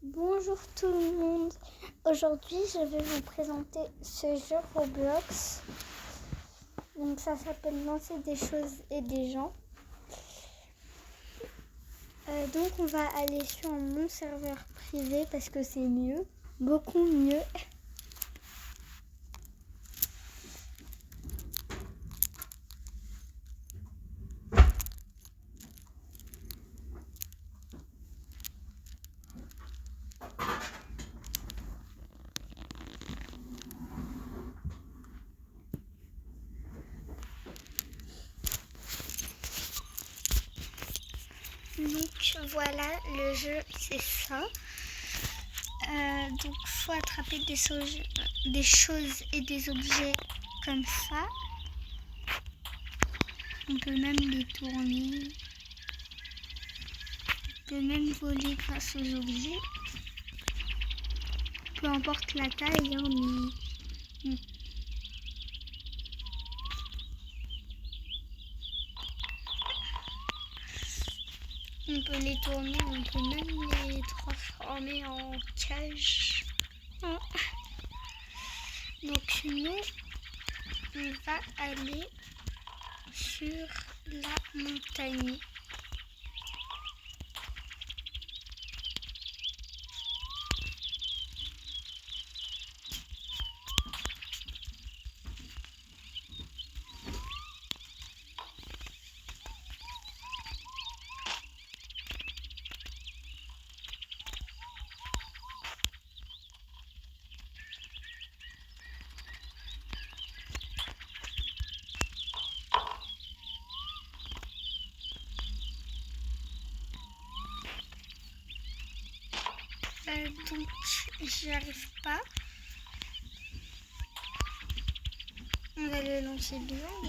Bonjour tout le monde. Aujourd'hui, je vais vous présenter ce jeu Roblox. Donc ça s'appelle Lancer des choses et des gens. Donc on va aller sur mon serveur privé parce que c'est mieux, beaucoup mieux. Donc voilà, le jeu c'est ça. Donc faut attraper des choses et des objets comme ça. On peut même les tourner. On peut même voler grâce aux objets. Peu importe la taille, mais... On peut les tourner, on peut même les transformer en cage. Donc nous, on va aller sur la montagne. Donc j'y arrive pas. On va le lancer devant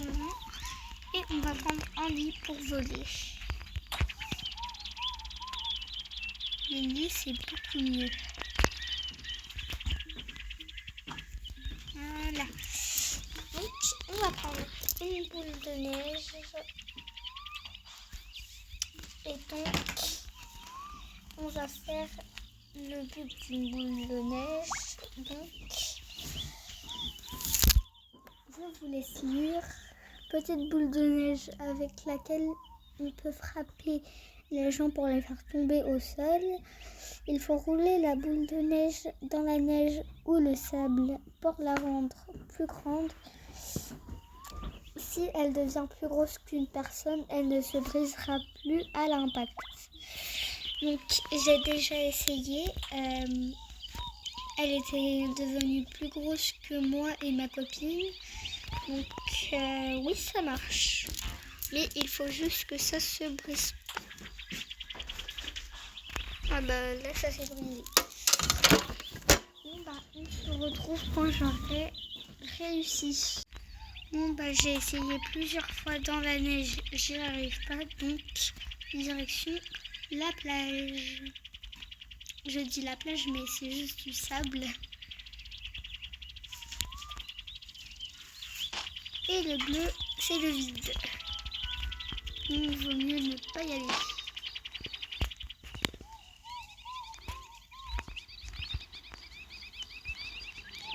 et on va prendre un lit pour voler. Le lit c'est beaucoup mieux. Voilà. Donc on va prendre une boule de neige et donc on va faire le but d'une boule de neige. Donc je vous laisse lire. Petite boule de neige avec laquelle on peut frapper les gens pour les faire tomber au sol. Il faut rouler la boule de neige dans la neige ou le sable pour la rendre plus grande. Si elle devient plus grosse qu'une personne, elle ne se brisera plus à l'impact. Donc j'ai déjà essayé. Elle était devenue plus grosse que moi et ma copine. Donc oui, ça marche. Mais il faut juste que ça se brise. Ah bah là, ça s'est brisé. Bon bah, on se retrouve quand j'aurai réussi. Bon bah, j'ai essayé plusieurs fois dans la neige. J'y arrive pas. Donc, direction la plage. Je dis la plage, mais c'est juste du sable. Et le bleu, c'est le vide. Il vaut mieux ne pas y aller.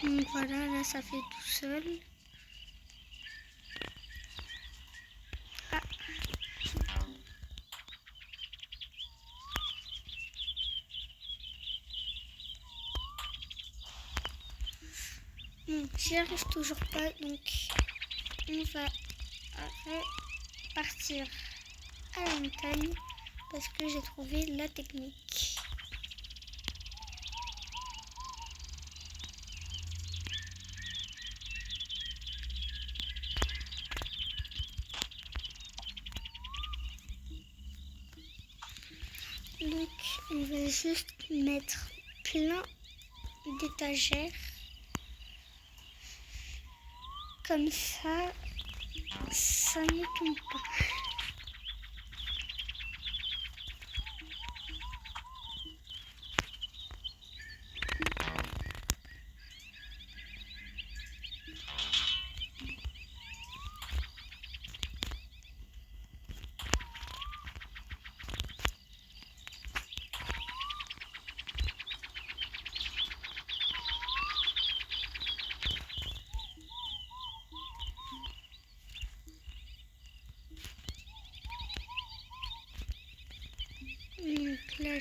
Donc voilà, là ça fait tout seul. Ah. Donc j'y arrive toujours pas, donc on va partir à la montagne parce que j'ai trouvé la technique. Donc on va juste mettre plein d'étagères. Comme ça, ça ne tombe pas.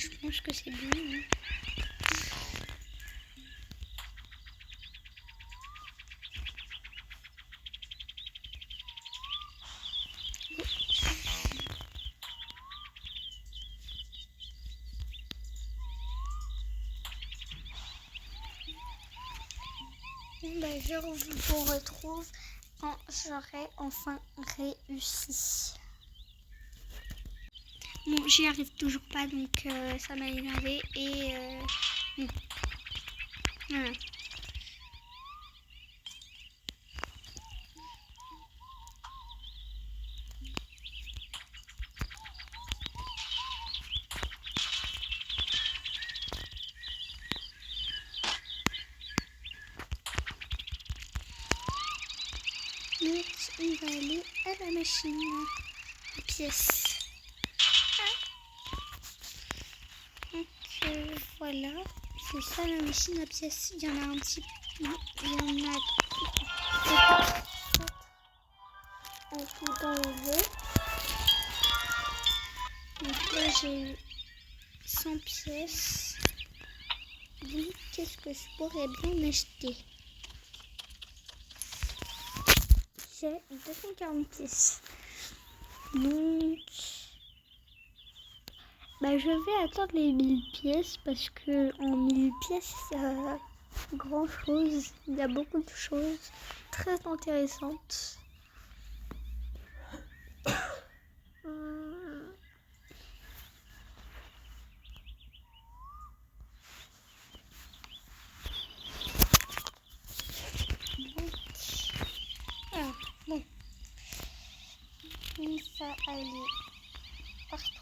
je pense que c'est bon. Hein. Bon, bah, je vous retrouve quand j'aurai enfin réussi. Bon, j'y arrive toujours pas, donc ça m'a énervé et bon. Voilà. Donc, on va aller à la machine à pièces. Donc, voilà, c'est ça la machine à pièces. Il y en a un petit peu, il y en a un tout dans le jeu. Donc là, j'ai eu 100 pièces. Donc, qu'est-ce que je pourrais bien acheter? J'ai 240 pièces. Donc, bah, je vais attendre les 1000 pièces parce que en 1000 pièces, il y a grand chose. Il y a beaucoup de choses très intéressantes. Bon, on va aller partout.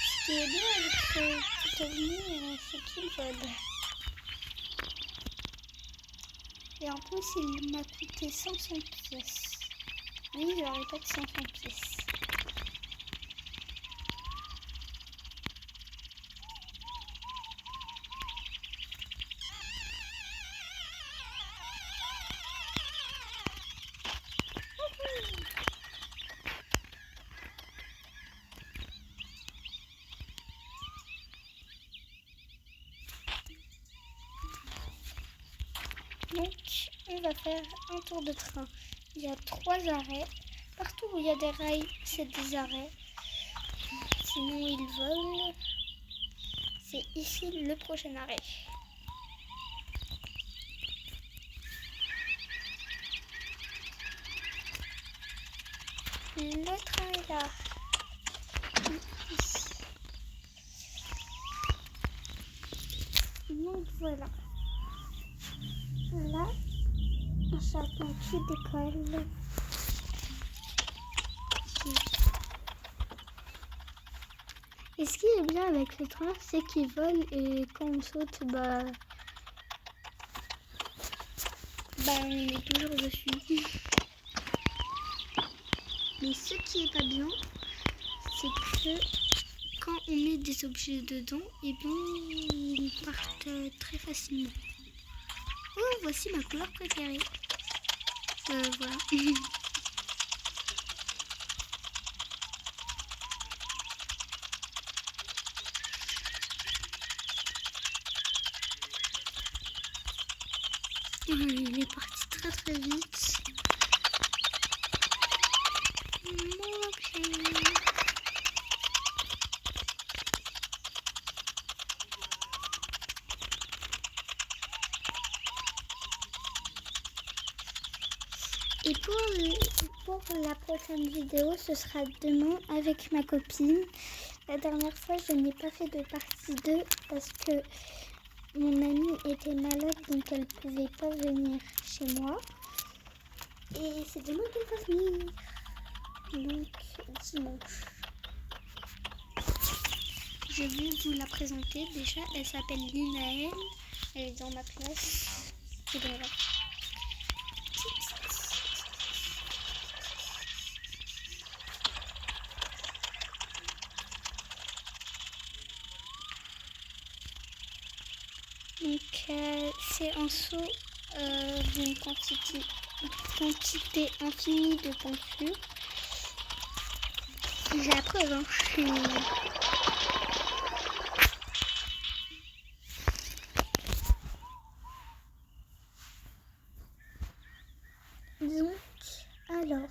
Ce qui est bien avec ce petit ovni, c'est qu'il vole. Et en plus, il m'a coûté 500 pièces. Oui, je répète, 500 pièces. Donc, on va faire un tour de train. Il y a 3 arrêts. Partout où il y a des rails, c'est des arrêts. Sinon, ils volent. C'est ici le prochain arrêt. Le train est là. Ici. Donc, voilà. Là, j'attends qu'il décolle. Et ce qui est bien avec les trains, c'est qu'ils volent et quand on saute, bah on est toujours dessus. Mais ce qui est pas bien, c'est que quand on met des objets dedans, et bien ils partent très facilement. Oh, voici ma couleur préférée. Voilà. Il est parti très très vite. Mon objet. Et pour la prochaine vidéo, ce sera demain avec ma copine. La dernière fois, je n'ai pas fait de partie 2 parce que mon amie était malade, donc elle ne pouvait pas venir chez moi. Et c'est demain qu'elle va venir. Donc, dimanche. Je vais vous la présenter déjà. Elle s'appelle Linaël. Elle est dans ma classe. Et donc, voilà. Donc, c'est un seau d'une quantité infinie de peinture. J'ai la preuve, hein. Donc, alors,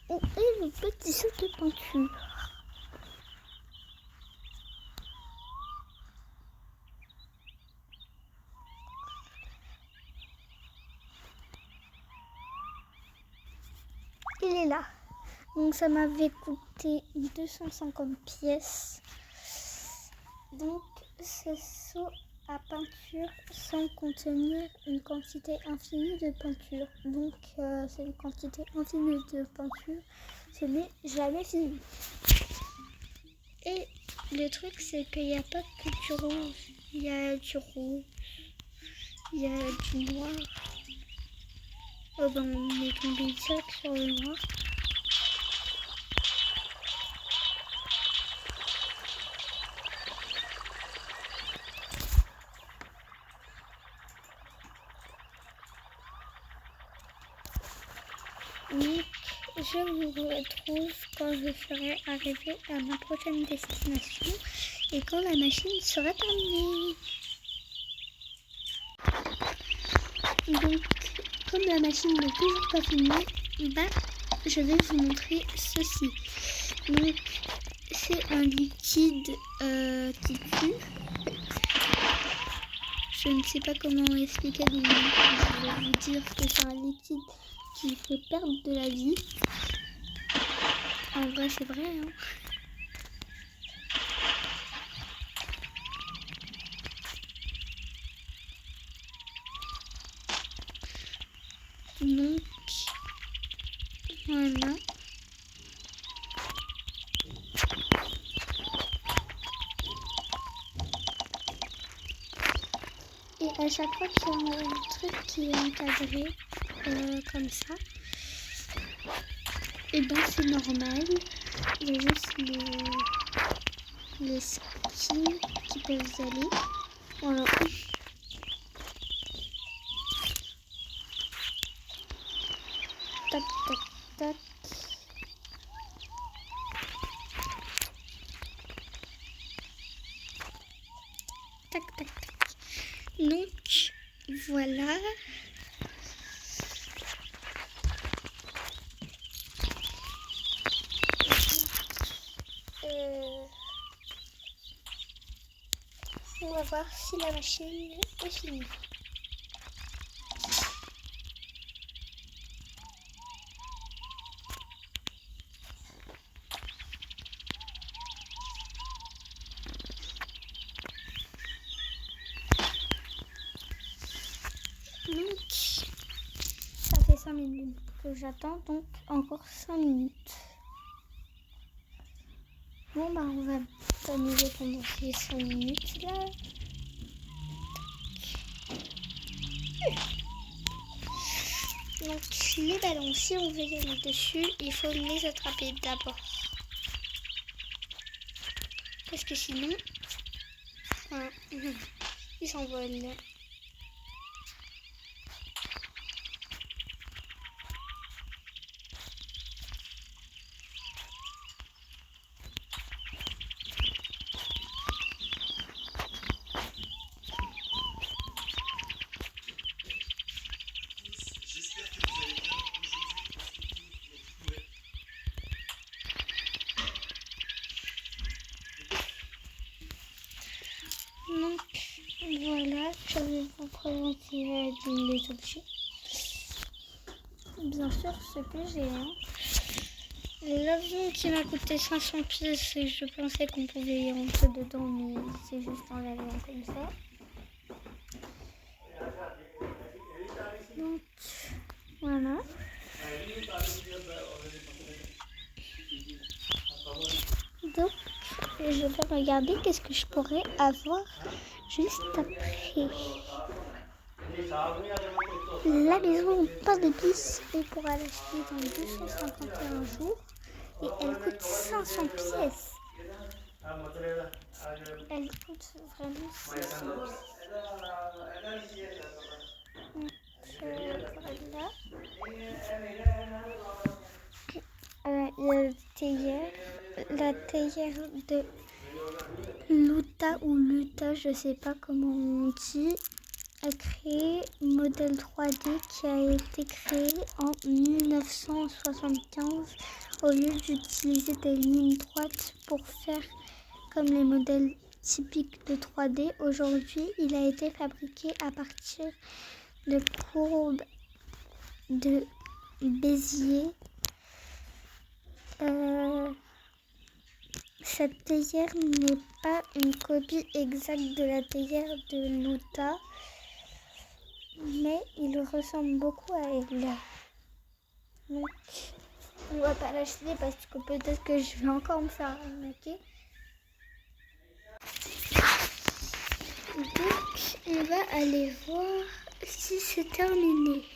où est le petit seau de peinture? Il est là. Donc ça m'avait coûté 250 pièces. Donc ce seau à peinture sans contenir une quantité infinie de peinture. Donc c'est une quantité infinie de peinture. Ce n'est jamais fini. Et le truc c'est qu'il n'y a pas que du rouge. Il y a du rouge. Il y a du noir. Oh ben on est tombé direct sur le noir. Donc, je vous retrouve quand je serai arrivée à ma prochaine destination et quand la machine sera terminée. Donc, comme la machine n'est toujours pas finie, je vais vous montrer ceci. Donc, c'est un liquide qui tue. Je ne sais pas comment expliquer, donc je vais vous dire que c'est un liquide qui fait perdre de la vie. En vrai, c'est vrai, hein. Donc, voilà. Et à chaque fois qu'il y a un truc qui est encadré comme ça, et ben c'est normal. Il y a juste les skins qui peuvent y aller. Voilà. Tac, tac, tac. Tac, tac, tac. Donc, voilà. On va voir si la machine est finie. Donc, ça fait 5 minutes que j'attends, donc encore 5 minutes. Bon, bah, on va s'amuser pendant ces 5 minutes là. Donc, les ballons, si on veut y aller dessus, il faut les attraper d'abord. Parce que sinon, ils s'envolent. Donc voilà, je vais vous présenter les objets. Bien sûr, ce que j'ai. L'avion qui m'a coûté 500 pièces et je pensais qu'on pouvait y rentrer dedans, mais c'est juste un avion comme ça. Donc voilà. Donc je vais regarder qu'est-ce que je pourrais avoir juste après. La maison pas de bus et pourra l'acheter dans 251 jours et elle coûte 500 pièces. Elle coûte vraiment 500 pièces. Voilà. Il y a la théière de Luta ou Luta, je sais pas comment on dit, a créé modèle 3D qui a été créé en 1975 au lieu d'utiliser des lignes droites pour faire comme les modèles typiques de 3D. Aujourd'hui, il a été fabriqué à partir de courbes de Bézier. Cette théière n'est pas une copie exacte de la théière de Luta, mais il ressemble beaucoup à elle. Donc, on va pas l'acheter parce que peut-être que je vais encore me faire arnaquer. Donc, on va aller voir si c'est terminé.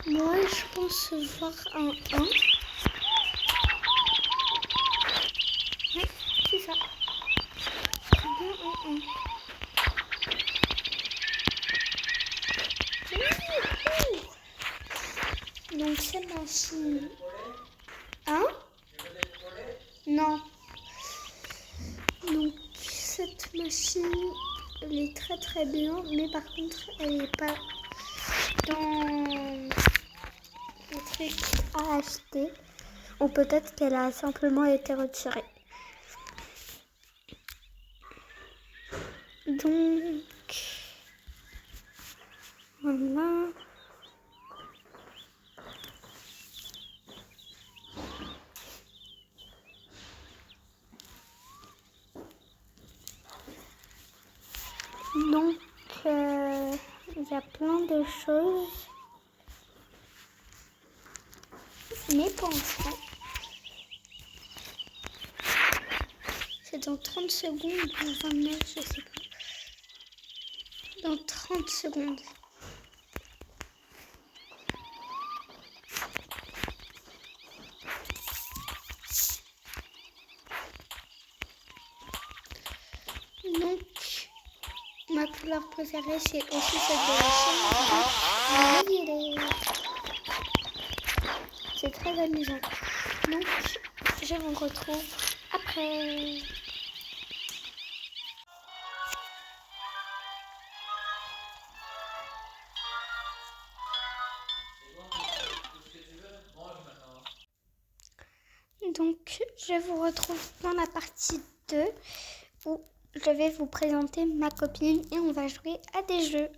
Moi, je pense voir un 1. Oui, c'est ça. C'est bien un 1. Donc, cette machine 1. Non. Donc, cette machine, elle est très très bien, mais par contre, elle n'est pas dans le truc à acheter. Ou peut-être qu'elle a simplement été retirée. Donc, voilà. Donc, il y a plein de choses. Mais pour l'instant, c'est dans 30 secondes ou 29, je sais pas. Dans 30 secondes. Donc, ma couleur préférée, c'est aussi celle de la chaîne. C'est très amusant. Donc, je vous retrouve après. Donc, je vous retrouve dans la partie 2 où je vais vous présenter ma copine et on va jouer à des jeux.